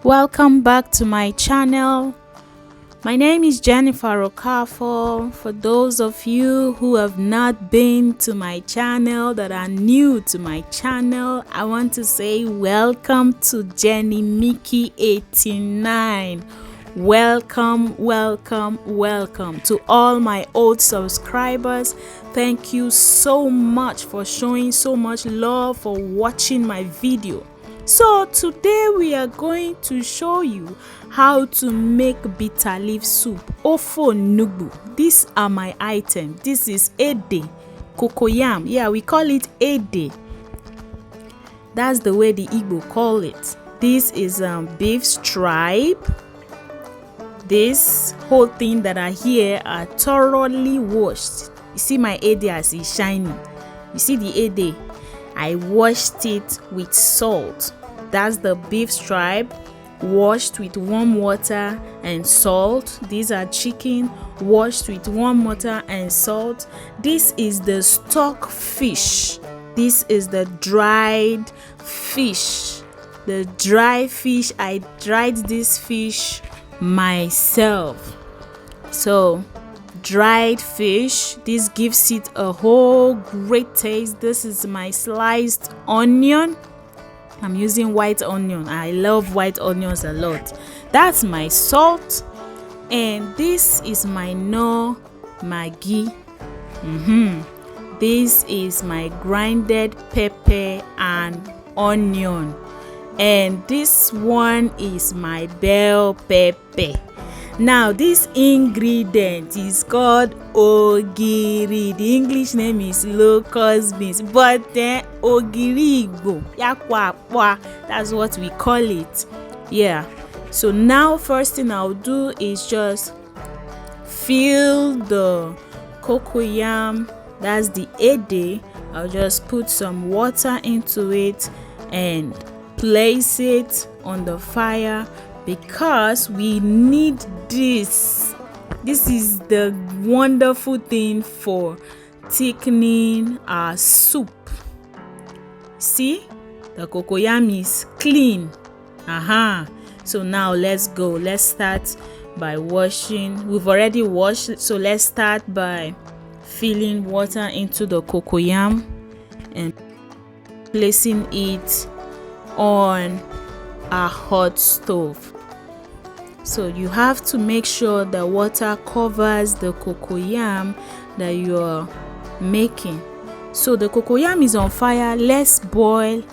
Welcome back to my channel. My name is Jennifer Okafo. For those of you who have not been to my channel, that are new to my channel, I want to say welcome to Jenny Mickey 89. Welcome to all my old subscribers. Thank you so much for showing so much love, for watching my video. So today we are going to show you how to make bitter leaf soup, Ofe Onugbu. These are my items. This is ede, cocoyam. Yeah, we call it ede. That's the way the Igbo call it. This is beef strip. This whole thing that are here are thoroughly washed. You see my ede as it's shining. You see the ede? I washed it with salt. That's the beef strip, washed with warm water and salt. These are chicken, washed with warm water and salt. This is the stock fish. This is the dried fish. The dry fish, I dried this fish myself. So dried fish, this gives it a whole great taste. This is my sliced onion. I'm using white onion. I love white onions a lot. That's my salt, and this is my knorr maggi. This is my grinded pepper and onion, and this one is my bell pepper. Now this ingredient is called Ogiri. The English name is locust beans, but then Ogiri Igbo, yakwa, that's what we call it. Yeah. So now first thing I'll do is just fill the cocoyam, that's the ede. I'll just put some water into it and place it on the fire, because we need this. This is the wonderful thing for thickening our soup. See, the cocoyam is clean. So now let's go. Let's start by washing. We've already washed, so let's start by filling water into the cocoyam and placing it on a hot stove. So you have to make sure the water covers the cocoyam that you're making. So the cocoyam is on fire. Let's boil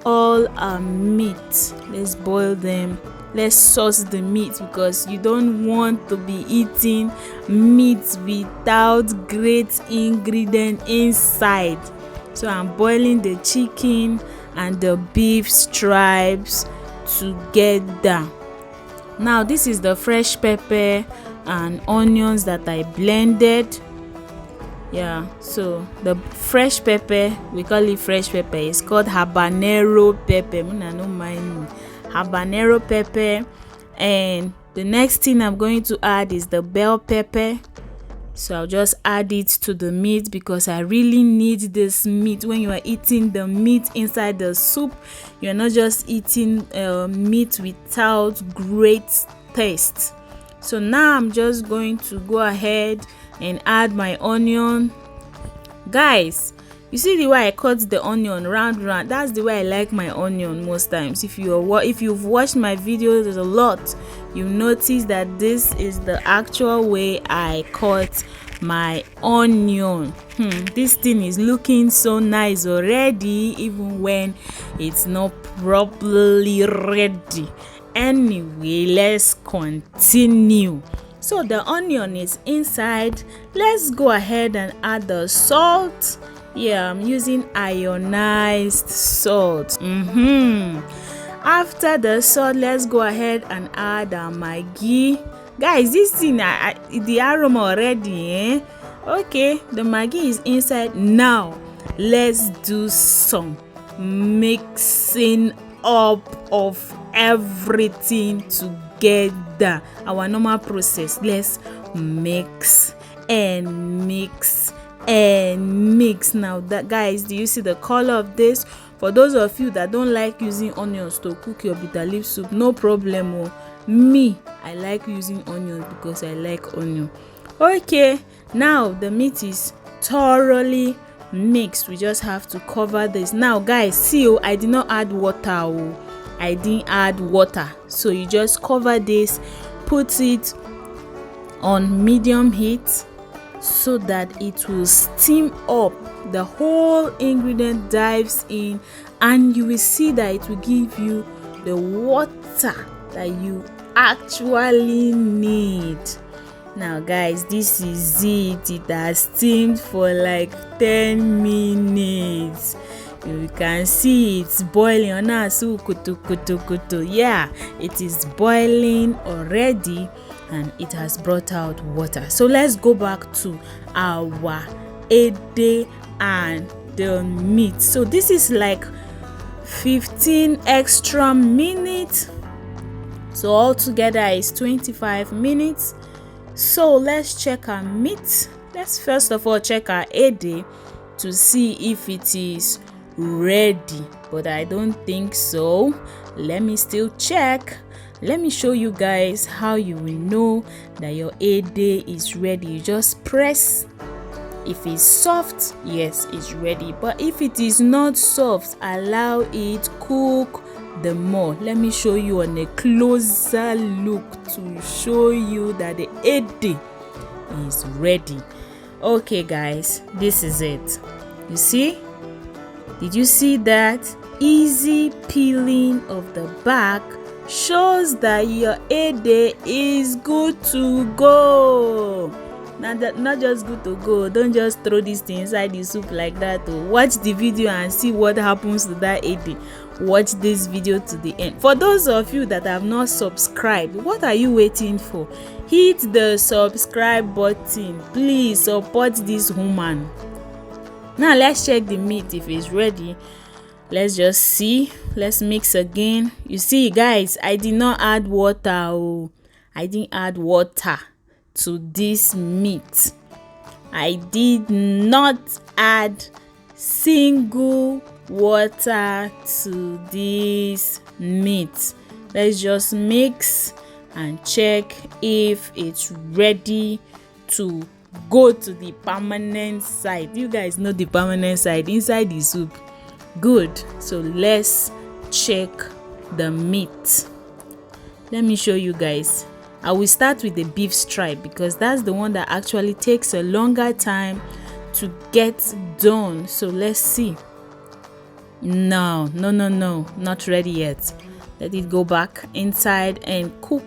all our meat. Let's boil them. Let's sauce the meat, because you don't want to be eating meat without great ingredient inside. So I'm boiling the chicken and the beef stripes together. Now this is the fresh pepper and onions that I blended. Yeah, so the fresh pepper, we call it fresh pepper, it's called habanero pepper. Habanero pepper. And the next thing I'm going to add is the bell pepper. So I'll just add it to the meat, because I really need this meat. When you are eating the meat inside the soup, you're not just eating meat without great taste. So now I'm just going to go ahead and add my onion. Guys, you see the way I cut the onion round? That's the way I like my onion most times. If you've watched my videos a lot, you notice that this is the actual way I cut my onion. This thing is looking so nice already, even when it's not properly ready. Anyway, let's continue. So the onion is inside. Let's go ahead and add the salt. Yeah, I'm using ionized salt. After the salt, let's go ahead and add our maggi. Guys, this thing, the aroma already, Okay, the maggi is inside. Now let's do some mixing up of everything together. Our normal process. Let's mix and mix and mix. Now that, guys, do you see the color of this? For those of you that don't like using onions to cook your bitter leaf soup, no problem. Oh, me, I like using onions because I like onion. Okay, now the meat is thoroughly mixed. We just have to cover this. Now guys, see, oh, I did not add water. Oh, I didn't add water. So you just cover this, put it on medium heat so that it will steam up. The whole ingredient dives in and you will see that it will give you the water that you actually need. Now guys, this is it. It has steamed for like 10 minutes. You can see it's boiling on us. Yeah, it is boiling already and it has brought out water. So let's go back to our ede and the meat. So this is like 15 extra minutes. So altogether is 25 minutes. So let's check our meat. Let's first of all check our ede to see if it is ready, but I don't think so. Let me still check. Let me show you guys how you will know that your ede is ready. You just press. If it's soft, yes, it's ready. But if it is not soft, allow it cook the more. Let me show you on a closer look to show you that the ede is ready. Okay guys, this is it. You see? Did you see that? Easy peeling of the back shows that your ede is good to go. Not just good to go. Don't just throw this thing inside the soup like that. Watch the video and see what happens to that ede. Watch this video to the end. For those of you that have not subscribed, what are you waiting for? Hit the subscribe button. Please support this woman. Now let's check the meat if it's ready. Let's just see. Let's mix again. You see guys, I did not add water. Oh, I didn't add water to this meat. I did not add single water to this meat. Let's just mix and check if it's ready to go to the permanent side. You guys know the permanent side inside the soup. Good. So let's check the meat. Let me show you guys. I will start with the beef stripe because that's the one that actually takes a longer time to get done. So let's see. No, not ready yet. Let it go back inside and cook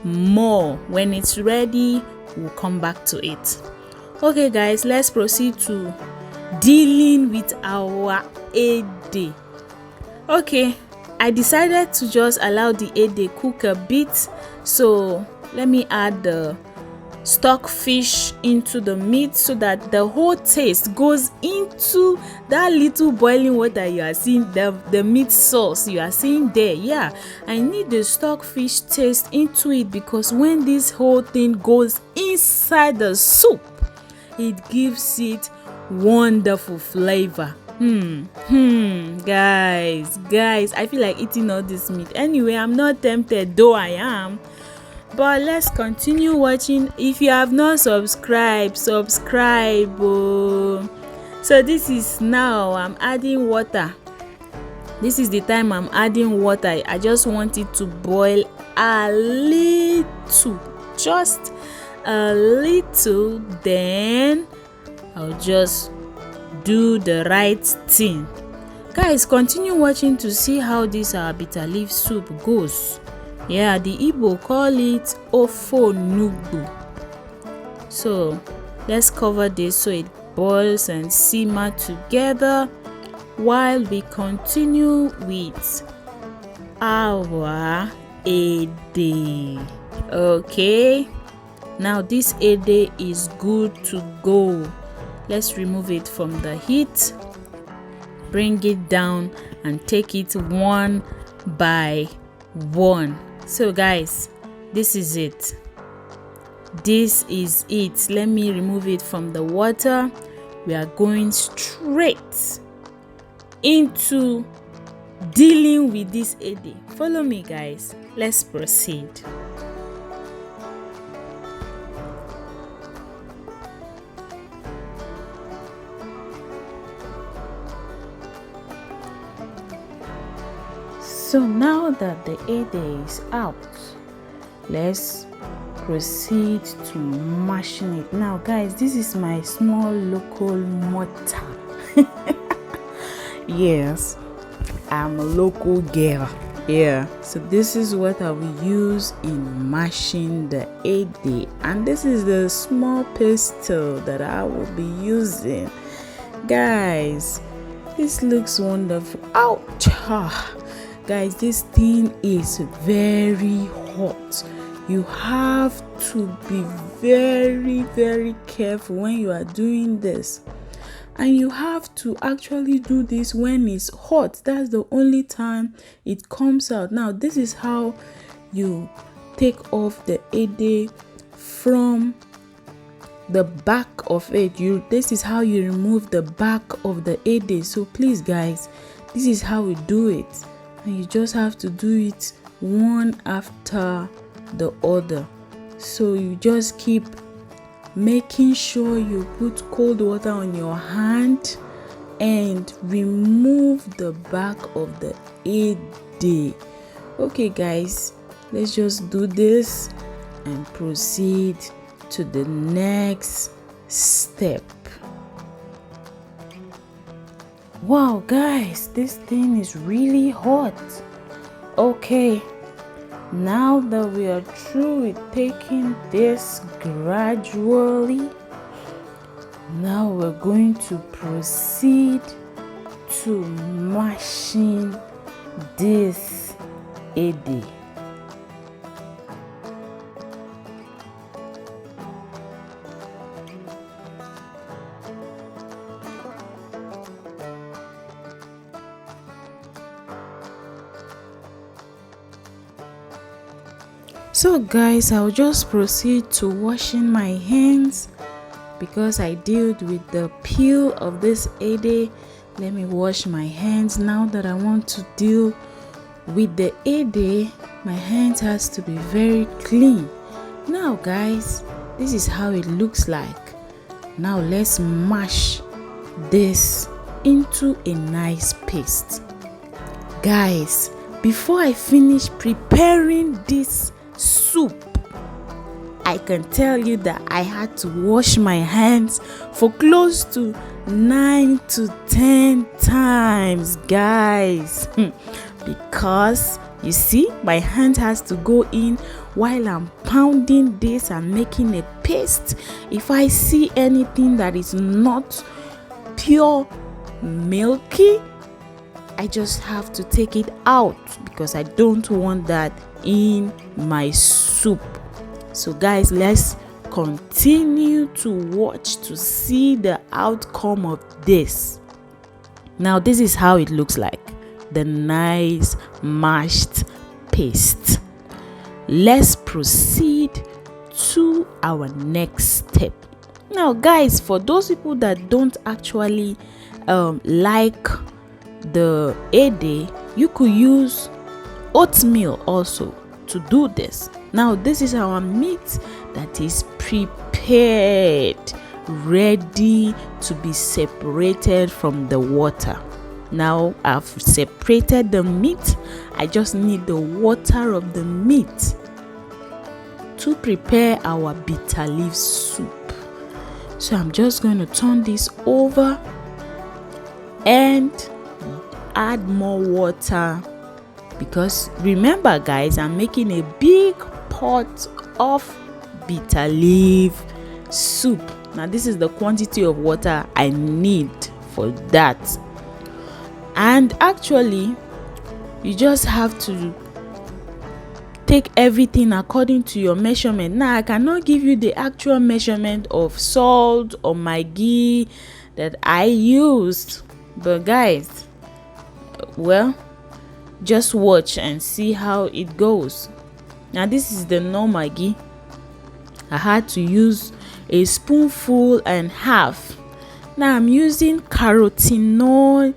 more. When it's ready, we'll come back to it. Okay guys, let's proceed to dealing with our ede. Okay, I decided to just allow the ede cook a bit. So let me add the stock fish into the meat so that the whole taste goes into that little boiling water you are seeing, the meat sauce you are seeing there. Yeah, I need the stock fish taste into it because when this whole thing goes inside the soup, it gives it wonderful flavor. Guys, I feel like eating all this meat. Anyway, I'm not tempted, though I am. But let's continue watching. If you have not subscribed, subscribe. So this is now I'm adding water. This is the time I'm adding water. I just want it to boil a little, just a little. Then I'll just do the right thing. Guys, continue watching to see how this our bitter leaf soup goes. Yeah, the Igbo call it Ofe Onugbu. So let's cover this so it boils and simmer together while we continue with our ede. Okay, now this ede is good to go. Let's remove it from the heat, bring it down and take it one by one. So guys, this is it. This is it. Let me remove it from the water. We are going straight into dealing with this ede. Follow me, guys. Let's proceed. So now that the ede is out, let's proceed to mashing it. Now guys, this is my small local mortar. Yes, I'm a local girl. Yeah, so this is what I will use in mashing the ede, and this is the small pestle that I will be using. Guys, this looks wonderful. Ouch! Guys, this thing is very hot. You have to be very careful when you are doing this, and you have to actually do this when it's hot. That's the only time it comes out. Now this is how you take off the ede from the back of it. This is how you remove the back of the ede. So please guys, this is how we do it, and you just have to do it one after the other. So you just keep making sure you put cold water on your hand and remove the back of the ede. Okay guys, let's just do this and proceed to the next step. Wow guys, this thing is really hot. Okay, now that we are through with taking this gradually, now we're going to proceed to mashing this ede. So guys, I'll just proceed to washing my hands because I dealt with the peel of this ede. Let me wash my hands. Now that I want to deal with the ede, my hands has to be very clean. Now guys, this is how it looks like. Now let's mash this into a nice paste. Guys, before I finish preparing this soup, I can tell you that I had to wash my hands for close to 9 to 10 times, guys. Because you see, my hand has to go in while I'm pounding this and making a paste. If I see anything that is not pure milky, I just have to take it out because I don't want that in my soup. So guys, let's continue to watch to see the outcome of this. Now this is how it looks like, the nice mashed paste. Let's proceed to our next step. Now guys, for those people that don't actually like the ede, you could use oatmeal also to do this. Now this is our meat that is prepared, ready to be separated from the water. Now I've separated the meat. I just need the water of the meat to prepare our bitter leaf soup. So I'm just going to turn this over and add more water, because remember guys, I'm making a big pot of bitter leaf soup. Now this is the quantity of water I need for that. And actually you just have to take everything according to your measurement. Now I cannot give you the actual measurement of salt or maggi that I used, but guys, well, just watch and see how it goes. Now this is the no maggi. I had to use a spoonful and half. Now I'm using carotino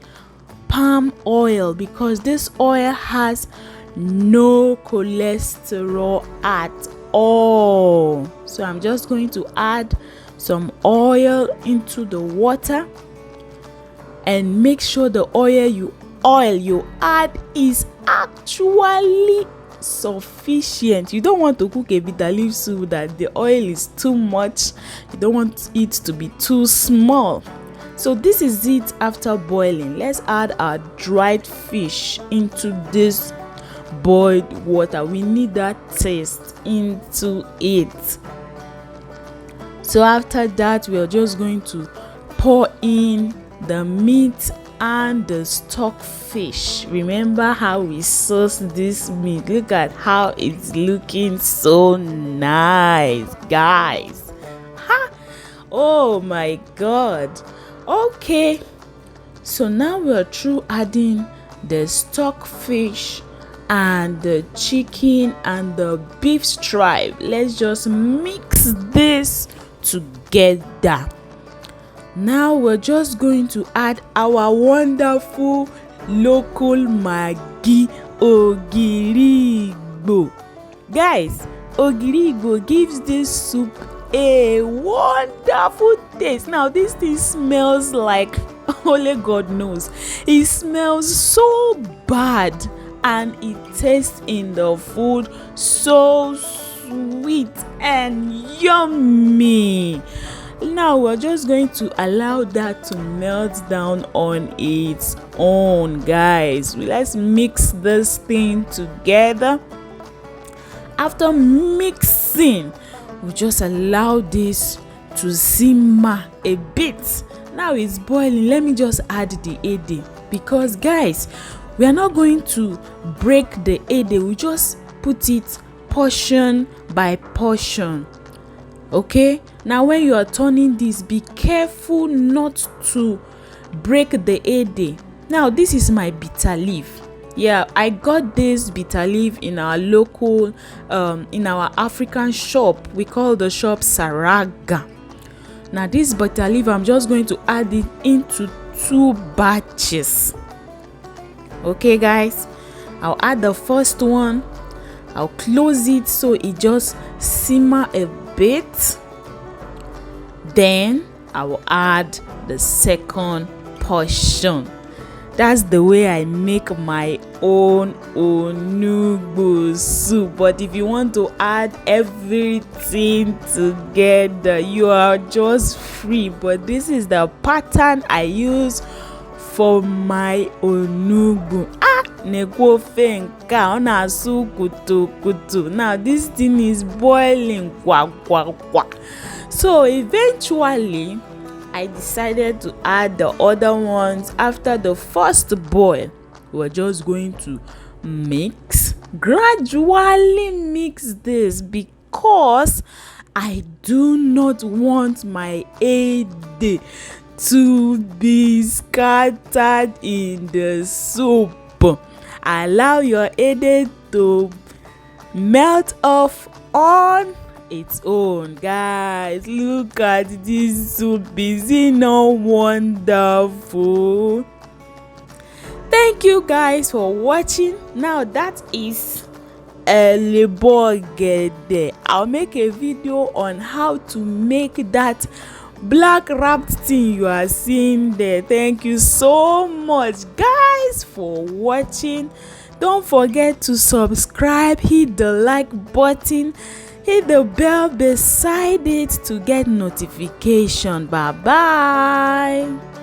palm oil, because this oil has no cholesterol at all. So I'm just going to add some oil into the water, and make sure the oil you add is actually sufficient. You don't want to cook a bitter leaf soup that the oil is too much. You don't want it to be too small. So this is it after boiling. Let's add our dried fish into this boiled water. We need that taste into it. So after that, we are just going to pour in the meat and the stock fish. Remember how we sauce this meat? Look at how it's looking so nice, guys. Oh my god. Okay, so now we're through adding the stock fish and the chicken and the beef stripe. Let's just mix this together. Now we're just going to add our wonderful local maggi, Ogiri. Guys, Ogiri gives this soup a wonderful taste. Now this thing smells like only God knows. It smells so bad, and it tastes in the food so sweet and yummy. Now we're just going to allow that to melt down on its own, guys. Let's mix this thing together. After mixing, we just allow this to simmer a bit. Now it's boiling. Let me just add the ede, because guys, we are not going to break the ede. We just put it portion by portion. Okay, now when you are turning this, be careful not to break the ede. Now this is my bitter leaf. Yeah, I got this bitter leaf in our local in our African shop. We call the shop Saraga. Now this bitter leaf, I'm just going to add it into 2 batches. Okay guys, I'll add the first one. I'll close it so it just simmer a bit. Then I will add the second portion. That's the way I make my own onugbu soup. But if you want to add everything together, you are just free. But this is the pattern I use for my onugbu. Now this thing is boiling. So eventually I decided to add the other ones. After the first boil, we're just going to gradually mix this, because I do not want my ede to be scattered in the soup. Allow your ede to melt off on its own. Guys, look at this soup. Is it not wonderful? Thank you guys for watching. Now that is lebogede. I'll make a video on how to make that black wrapped thing you are seeing there. Thank you so much guys for watching. Don't forget to subscribe, hit the like button, hit the bell beside it to get notification. Bye bye.